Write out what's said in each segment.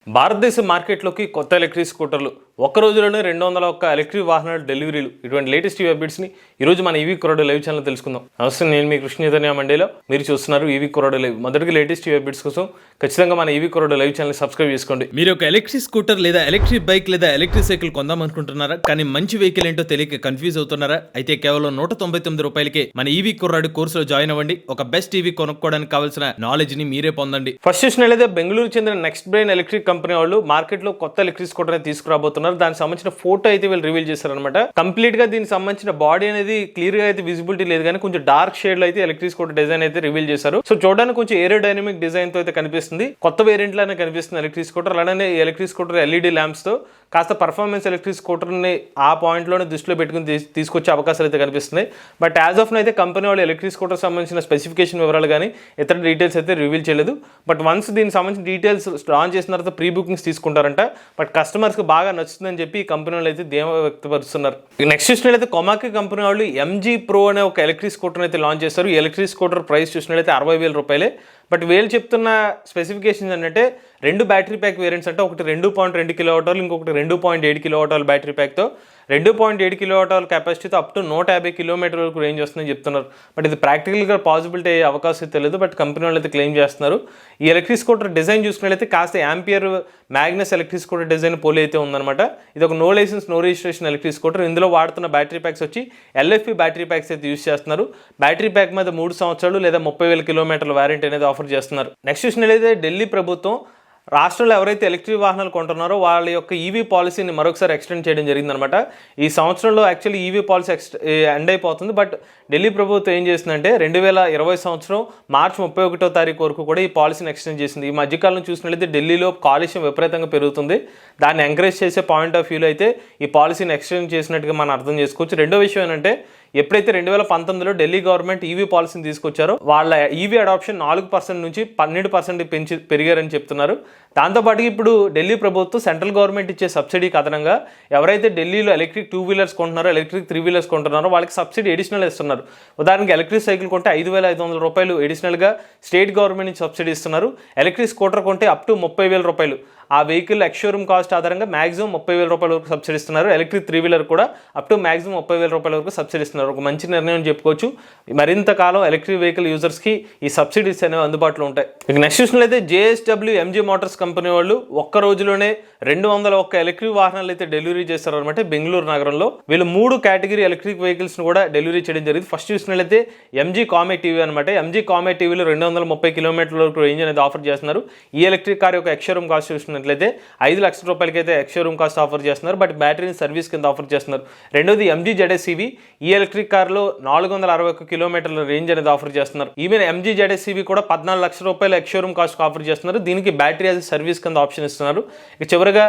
భారతదేశ మార్కెట్లోకి కొత్త ఎలక్ట్రిక్ స్కూటర్లు ఒక్క రోజులోనే 201 ఎలక్ట్రిక్ వాహనాల డెలివరీలు ఇటువంటి లేటెస్ట్ అప్డేట్స్ని ఈరోజు మన ఈవీ కొరడ లైవ్ ఛానల్ తెలుసుకుందాం. నమస్తే, నేను మీ కృష్ణ చైతన్య మండేలో మీరు చూస్తున్నారు ఈవీ కొరడ లైవ్. మొదటిగా లేటెస్ట్ అప్డేట్స్ కోసం ఖచ్చితంగా మన ఈవీ కొరడ లైవ్ ఛానల్ సబ్స్క్రైబ్ చేసుకోండి. మీరు ఒక ఎలక్ట్రిక్ స్కూటర్ లేదా ఎలక్ట్రిక్ బైక్ లేదా ఎలక్ట్రిక్ సైకిల్ కొందాం అనుకుంటున్నారా? కానీ మంచి వెహికల్ ఏంటో తెలియక కన్ఫ్యూజ్ అవుతున్నారా? అయితే కేవలం 199 రూపాయలకే మన ఈవీ కొర్రాడు కోర్సులో జాయిన్ అవ్వండి. ఒక బెస్ట్ ఈవీ కొనుక్కోవడానికి కావాల్సిన నాలెడ్జ్ ని మీరే పొందండి. ఫస్ట్ చూసినట్లయితే బెంగళూరు చెందిన నెక్స్ట్ బ్రెయిన్ ఎలక్ట్రిక్ కంపెనీ వాళ్ళు మార్కెట్లో కొత్త ఎలక్ట్రిక్ స్కూటర్ ని తీసుకురాబోతున్నారు. దానికి సంబంధించిన ఫోటో అయితే వీళ్ళు రివీల్ చేశారనమాట. కంప్లీట్ గా దీనికి సంబంధించిన బాడీ అనేది క్లియర్ గా అయితే విజిబిలిటీ లేదు, కానీ కొంచెం డార్క్ షేడ్ లో అయితే ఎలక్ట్రిక్ స్కూటర్ డిజైన్ అయితే రివీల్ చేశారు. సో చూడడానికి కొంచెం ఏరోడైనమిక్ డిజైన్ తో అయితే కనిపిస్తుంది. కొత్త వేరియంట్ లానే కనిపిస్తుంది ఎలక్ట్రిక్ స్కూటర్. అలానే ఎలక్ట్రిక్ స్కూటర్ ఎల్ఈడి ల్యాంప్స్ తో కాస్త పర్ఫార్మెన్స్ ఎలక్ట్రిక్ స్కూటర్ ని ఆ పాయింట్ లోనే దృష్టిలో పెట్టుకుని తీసుకొచ్చే అవకాశాలు అయితే కనిపిస్తున్నాయి. బట్ యాజ్ ఆఫ్ అయితే కంపెనీ వాళ్ళు ఎలక్ట్రిక్ స్కూటర్ సంబంధించిన స్పెసిఫికేషన్ వివరాలు కానీ ఇతర డీటెయిల్స్ అయితే రివీల్ చేయలేదు. బట్ వన్స్ దీనికి సంబంధించిన డీటెయిల్స్ లాంచ్ చేసిన తర్వాత ప్రీ బుకింగ్స్ తీసుకుంటారంట. బట్ కస్టమర్స్ కి బాగా నచ్చుతుందని చెప్పి ఈ కంపెనీ వాళ్ళు అయితే ధీమా వ్యక్తపరుస్తున్నారు. నెక్స్ట్ చూసినట్లయితే కొమాకి కంపెనీ వాళ్ళు ఎంజీ ప్రో అనే ఒక ఎలక్ట్రిక్ స్కూటర్ అయితే లాంచ్ చేస్తారు. ఈ ఎలక్ట్రిక్ స్కూటర్ ప్రైస్ చూసినట్లయితే 60,000 రూపాయలే. బట్ వీళ్ళు చెప్తున్న స్పెసిఫికేషన్స్ ఏంటంటే 2 బ్యాటరీ ప్యాక్ వేరియంట్స్ అంటే ఒకటి 2.2 కిలోవాట్, ఇంకొకటి 2.7 కిలోవాట్ బ్యాటరీ ప్యాక్తో 2.7 కిలోవాట్ కెపాసిటీతో అప్ టు 150 కిలోమీటర్ వరకు రేంజ్ వస్తుందని చెప్తున్నారు. బట్ ఇది ప్రాక్టికల్గా పాసిబిలిటీ అయ్యే అవకాశం తెలియదు. బట్ కంపెనీ వాళ్ళు అయితే క్లెయిమ్ చేస్తున్నారు. ఈ ఎలక్ట్రిక్ స్కూటర్ డిజైన్ చూసుకున్నట్లయితే కాస్త Ampere Magnus electric scooter design పోలి అయితే ఉందన్నమాట. ఇది ఒక no license no registration electric scooter. ఇందులో వాడుతున్న బ్యాటరీ ప్యాక్స్ వచ్చి ఎల్ఎఫ్పి బ్యాటరీ ప్యాక్స్ అయితే యూజ్ చేస్తున్నారు. బ్యాటరీ ప్యాక్ మీద 3 సంవత్సరాలు లేదా 30,000 కిలోమీటర్ల వారంటీ అనేది ఆఫర్ చేస్తున్నారు. నెక్స్ట్ చూసినట్లయితే ఢిల్లీ ప్రభుత్వం రాష్ట్రంలో ఎవరైతే ఎలక్ట్రిక్ వాహనాలు కొంటున్నారో వాళ్ళ యొక్క ఈవీ పాలసీని మరొకసారి ఎక్స్టెండ్ చేయడం జరిగిందనమాట. ఈ సంవత్సరంలో యాక్చువల్లీ ఈవీ పాలసీ ఎండ్ అయిపోతుంది. బట్ ఢిల్లీ ప్రభుత్వం ఏం చేసిందంటే 2020 సంవత్సరం మార్చి 31వ తారీఖు వరకు కూడా ఈ పాలసీని ఎక్స్టెండ్ చేసింది. ఈ మధ్యకాలం చూసినట్లయితే ఢిల్లీలో కాలుష్యం విపరీతంగా పెరుగుతుంది. దాన్ని ఎంకరేజ్ చేసే పాయింట్ ఆఫ్ వ్యూలో అయితే ఈ పాలసీని ఎక్స్టెండ్ చేసినట్టుగా మనం అర్థం చేసుకోవచ్చు. రెండో విషయం ఏంటంటే ఎప్పుడైతే 2019లో ఢిల్లీ గవర్నమెంట్ ఈవీ పాలసీని తీసుకొచ్చారో వాళ్ళ ఈవీ అడాప్షన్ 4% నుంచి 12% పెరిగారని చెప్తున్నారు. దాంతోపాటు ఇప్పుడు ఢిల్లీ ప్రభుత్వం సెంట్రల్ గవర్నమెంట్ ఇచ్చే సబ్సిడీకి అదనంగా ఎవరైతే ఢిల్లీలో ఎలక్ట్రిక్ 2 వీలర్స్ కొంటున్నారో, ఎలక్ట్రిక్ 3 వీలర్స్ కొంటున్నారో వాళ్ళకి సబ్సిడీ అడిషనల్ ఇస్తున్నారు. ఉదాహరణకి ఎలక్ట్రిక్ సైకిల్ కొంటే 5,500 రూపాయలు అడిషనల్గా స్టేట్ గవర్నమెంట్ నుంచి సబ్సిడీ ఇస్తున్నారు. ఎలక్ట్రిక్ స్కూటర్ కొంటే అప్ టు 30,000 రూపాయలు ఆ వెహికల్ ఎక్స్షోరూమ్ కాస్ట్ ఆధారంగా మాక్సిమం 30,000 రూపాయల వరకు సబ్సిడీ ఇస్తున్నారు. ఎలక్ట్రిక్ 3 వీలర్ కూడా అప్ టు మాక్సిమం 30,000 రూపాయల వరకు సబ్సిడీ ఇస్తున్నారు. ఒక మంచి నిర్ణయం చెప్పుకోవచ్చు. మరింత కాలం ఎలక్ట్రిక్ వెహికల్ యూజర్స్కి ఈ సబ్సిడీస్ అనేవి అందుబాటులో ఉంటాయి. ఇక నెక్స్ట్ చూసినట్లయితే జేఎస్డబ్ల్యూ ఎంజీ మోటార్స్ కంపెనీ వాళ్ళు ఒక్క రోజులోనే 201 ఎలక్ట్రిక్ వాహనాలు అయితే డెలివరీ చేస్తారు అనమాట. బెంగళూరు నగరంలో వీళ్ళు 3 కేటగిరీ ఎలక్ట్రిక్ వెహికల్స్ కూడా డెలివరీ చేయడం జరిగింది. ఫస్ట్ చూసినట్లయితే ఎంజీ కామెట్ టీవీ అనమాట. ఎంజీ కామెట్ టీవీలో 230 కిలోమీటర్ల వరకు రేంజ్ అనేది ఆఫర్ చేస్తున్నారు. ఈ ఎలక్ట్రిక్ కార్ యొక్క ఎక్స్షోరూమ్ కాస్ట్ చూసినట్లయితే 5 లక్షల రూపాయలకి అయితే ఎక్స్షోరూమ్ కాస్ట్ ఆఫర్ చేస్తున్నారు. బట్ బ్యాటరీని సర్వీస్ కింద ఆఫర్ చేస్తున్నారు. రెండోది ఎంజీ జెడ్ఎస్సీవీ. ఈ ఎలక్ట్రిక్ కార్లో 461 కిలోమీటర్ల రేంజ్ అనేది ఆఫర్ చేస్తున్నారు. ఈవెన్ ఎంజీ జెడ్ఎస్సీవీ కూడా 14 లక్షల రూపాయల ఎక్స్షోరూమ్ కాస్ట్ ఆఫర్ చేస్తున్నారు. దీనికి బ్యాటరీ యాజ్ సర్వీస్ కింద ఆప్షన్ ఇస్తున్నారు. ఇక చివరిగా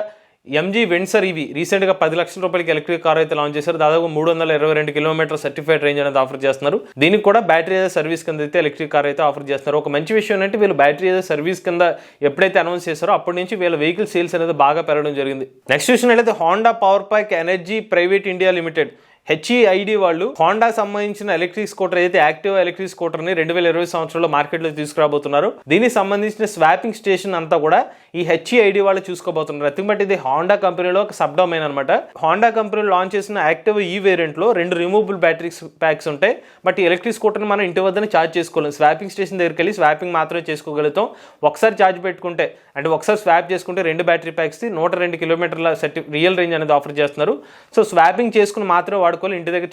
ఎంజీ వెన్సర్ ఈవీ రీసెంట్గా 10 లక్షల రూపాయలకి ఎలక్ట్రిక్ కార్ అయితే లాంచ్ చేశారు. దాదాపు 322 కిలోమీటర్ సర్టిఫైడ్ రేంజ్ అనేది ఆఫర్ చేస్తున్నారు. దీనికి కూడా బ్యాటరీ యాజ్ సర్వీస్ కింద అయితే ఎలక్ట్రిక్ కార్ అయితే ఆఫర్ చేస్తున్నారు. ఒక మంచి విషయం ఏంటంటే వీళ్ళు బ్యాటరీ యాజ్ సర్వీస్ కింద ఎప్పుడైతే అనౌన్స్ చేశారో అప్పటి నుంచి వీళ్ళ వెహికల్ సేల్స్ అనేది బాగా పెరగడం జరిగింది. నెక్స్ట్ చూసినట్లయితే Honda power pack energy private India limited HEID వాళ్ళు హోండా సంబంధించిన ఎలక్ట్రిక్ స్కూటర్ అయితే యాక్టివ్ ఎలక్ట్రిక్ స్కూటర్ ని 2020 సంవత్సరంలో మార్కెట్లో తీసుకురాబోతున్నారు. దీనికి సంబంధించిన స్వాపింగ్ స్టేషన్ అంతా కూడా ఈ హెచ్ఈఐడి వాళ్ళు చూసుకోబోతున్నారు. అతిమట్టి ఇది హోండా కంపెనీలో ఒక సబ్ డొమైన్ అనమాట. హోండా కంపెనీలో లాంచ్ చేసిన యాక్టివ్ ఈ వేరియంట్ లో 2 రిమూవబుల్ బ్యాటరీ ప్యాక్స్ ఉంటాయి. బట్ ఈ ఎలక్ట్రిక్ స్కూటర్ మనం ఇంటి వద్దనే ఛార్జ్ చేసుకోలేం. స్వాపింగ్ స్టేషన్ దగ్గరికి వెళ్ళి స్వాపింగ్ మాత్రమే చేసుకోగలుగుతాం. ఒకసారి ఛార్జ్ పెట్టుకుంటే అంటే ఒకసారి స్వాప్ చేసుకుంటే 2 బ్యాటరీ ప్యాక్స్ 102 కిలోమీటర్ల రియల్ రేంజ్ అనేది ఆఫర్ చేస్తున్నారు. సో స్వాపింగ్ చేసుకుని మాత్రమే వాడుకోవాలి. ఇంటి దగ్గర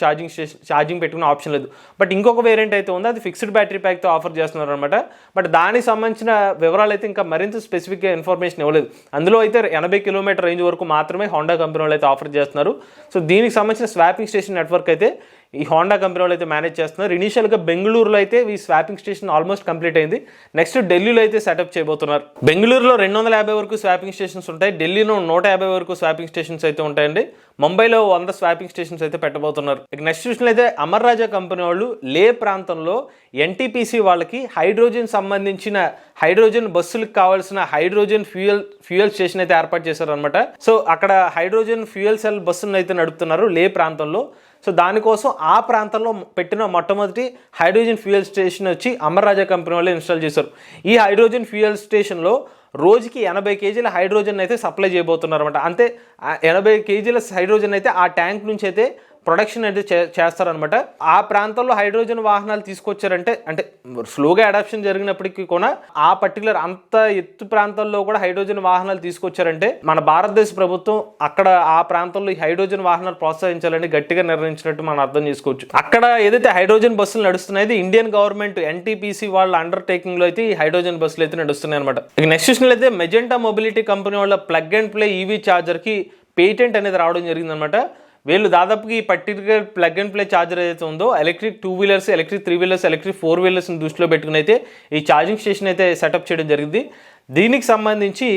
ఛార్జింగ్ పెట్టుకునే ఆప్షన్ లేదు. బట్ ఇంకొక వేరియంట్ అయితే ఉంది, అది ఫిక్స్డ్ బ్యాటరీ ప్యాక్తో ఆఫర్ చేస్తున్నారు అనమాట. బట్ దానికి సంబంధించిన వివరాలు అయితే ఇంకా మరింత స్పెసిఫిక్గా ఇన్ఫర్మేషన్ ఇవ్వలేదు. అందులో అయితే 80 కిలోమీటర్ రేంజ్ వరకు మాత్రమే హోండా కంపెనీ వాళ్ళు అయితే ఆఫర్ చేస్తున్నారు. సో దీనికి సంబంధించిన స్వాపింగ్ స్టేషన్ నెట్వర్క్ అయితే ఈ హోండా కంపెనీ వాళ్ళు అయితే మేనేజ్ చేస్తున్నారు. ఇనీషియల్గా బెంగళూరులో అయితే ఈ స్వాపింగ్ స్టేషన్ ఆల్మోస్ట్ కంప్లీట్ అయింది. నెక్స్ట్ ఢిల్లీలో అయితే సెటప్ చేయబోతున్నారు. బెంగళూరులో 250 వరకు స్వాపింగ్ స్టేషన్స్ ఉంటాయి. ఢిల్లీలో 150 వరకు స్వాపింగ్ స్టేషన్స్ అయితే ఉంటాయండి. ముంబైలో 100 స్వాపింగ్ స్టేషన్స్ అయితే పెట్టబోతున్నారు. ఇక నెక్స్ట్ చూసినట్లయితే అమర్ రాజా కంపెనీ వాళ్ళు లే ప్రాంతంలో ఎన్టీపీసీ వాళ్ళకి హైడ్రోజన్ సంబంధించిన హైడ్రోజన్ బస్సులకు కావాల్సిన హైడ్రోజన్ ఫ్యూయల్ స్టేషన్ అయితే ఏర్పాటు చేశారనమాట. సో అక్కడ హైడ్రోజన్ ఫ్యూయల్ సెల్ బస్సులను అయితే నడుపుతున్నారు లే ప్రాంతంలో. సో దానికోసం ఆ ప్రాంతంలో పెట్టిన మొట్టమొదటి హైడ్రోజన్ ఫ్యూయల్ స్టేషన్ వచ్చి అమర్ రాజా కంపెనీ వాళ్ళు ఇన్స్టాల్ చేశారు. ఈ హైడ్రోజన్ ఫ్యూయల్ స్టేషన్లో రోజుకి 80 కేజీల హైడ్రోజన్ అయితే సప్లై చేయబోతున్నారు అనమాట. అంతే 80 కేజీల హైడ్రోజన్ అయితే ఆ ట్యాంక్ నుంచి అయితే ప్రొడక్షన్ అయితే చేస్తారనమాట. ఆ ప్రాంతంలో హైడ్రోజన్ వాహనాలు తీసుకొచ్చారంటే అంటే స్లోగా అడాప్షన్ జరిగినప్పటికీ కూడా ఆ పర్టికులర్ అంత ఎత్తు ప్రాంతాల్లో కూడా హైడ్రోజన్ వాహనాలు తీసుకొచ్చారంటే మన భారతదేశ ప్రభుత్వం అక్కడ ఆ ప్రాంతంలో ఈ హైడ్రోజన్ వాహనాలు ప్రోత్సహించాలని గట్టిగా నిర్ణయించినట్టు మనం అర్థం చేసుకోవచ్చు. అక్కడ ఏదైతే హైడ్రోజన్ బస్సులు నడుస్తున్నాయి ఇండియన్ గవర్నమెంట్ ఎన్టీపీసీ వాళ్ళ అండర్టేకింగ్ లో అయితే ఈ హైడ్రోజన్ బస్సులు అయితే నడుస్తున్నాయి అనమాట. నెక్స్ట్ చూసినట్లయితే మెజెంటా మొబిలిటీ కంపెనీ వాళ్ళ plug and play EV charger కి పేటెంట్ అనేది రావడం జరిగింది అనమాట. వీళ్ళు దాదాపుగా ఈ particular plug and play charger ఏదైతే ఉందో electric 2 wheelers, electric 3 wheelers, electric 4 వీలర్స్ని దృష్టిలో పెట్టుకుని అయితే ఈ ఛార్జింగ్ స్టేషన్ అయితే సెటప్ చేయడం జరిగింది. దీనికి సంబంధించి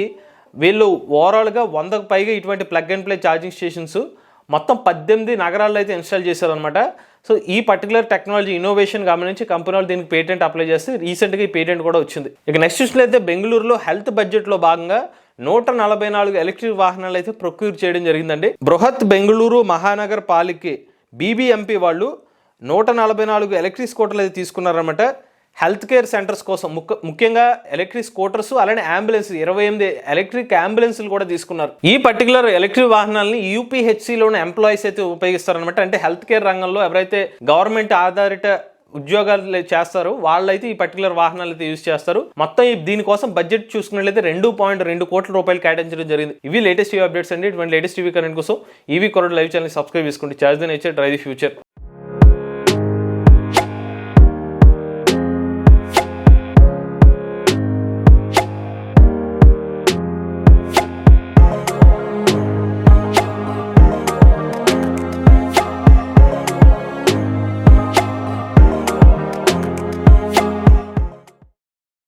వీళ్ళు ఓవరాల్గా 100కు పైగా ఇటువంటి plug and play charging stations మొత్తం 18 నగరాల్లో అయితే ఇన్స్టాల్ చేశారనమాట. సో ఈ పర్టికులర్ టెక్నాలజీ ఇన్నోవేషన్ గమనించి కంపెనీ వాళ్ళు దీనికి పేటెంట్ అప్లై చేస్తే రీసెంట్గా ఈ పేటెంట్ కూడా వచ్చింది. ఇక నెక్స్ట్ చూసినట్లయితే బెంగళూరులో హెల్త్ బడ్జెట్లో భాగంగా 144 ఎలక్ట్రిక్ వాహనాలు అయితే ప్రొక్యూర్ చేయడం జరిగిందండి. బృహత్ బెంగళూరు మహానగర్ పాలిక బీబీఎంపీ వాళ్ళు 144 ఎలక్ట్రిక్ స్కూటర్లు అయితే తీసుకున్నారన్నమాట. హెల్త్ కేర్ సెంటర్స్ కోసం ముఖ్యంగా ఎలక్ట్రిక్ స్కూటర్స్ అలానే అంబులెన్స్ 28 ఎలక్ట్రిక్ అంబులెన్స్లు కూడా తీసుకున్నారు. ఈ పర్టికులర్ ఎలక్ట్రిక్ వాహనాలని యూపీహెచ్సిలోని ఎంప్లాయీస్ అయితే ఉపయోగిస్తారనమాట. అంటే హెల్త్ కేర్ రంగంలో ఎవరైతే గవర్నమెంట్ ఆధారిత ఉద్యోగాలు చేస్తారు వాళ్ళైతే ఈ పర్టికులర్ వాహనాలు అయితే యూజ్ చేస్తారు. మొత్తం దీనికోసం బడ్జెట్ చూసుకున్నట్లయితే 2.2 కోట్ల రూపాయలు కేటాయించడం జరిగింది. ఇవి లేటెస్ట్ టీవీ అప్డేట్స్ అండి. ఇటువంటి లేటెస్ట్ టీవీ కరెంట్ కోసం ఈవీ కొరడ్ లైవ్ ఛానల్ సబ్స్క్రైబ్ చేసుకోండి. Charge the nature, drive the future.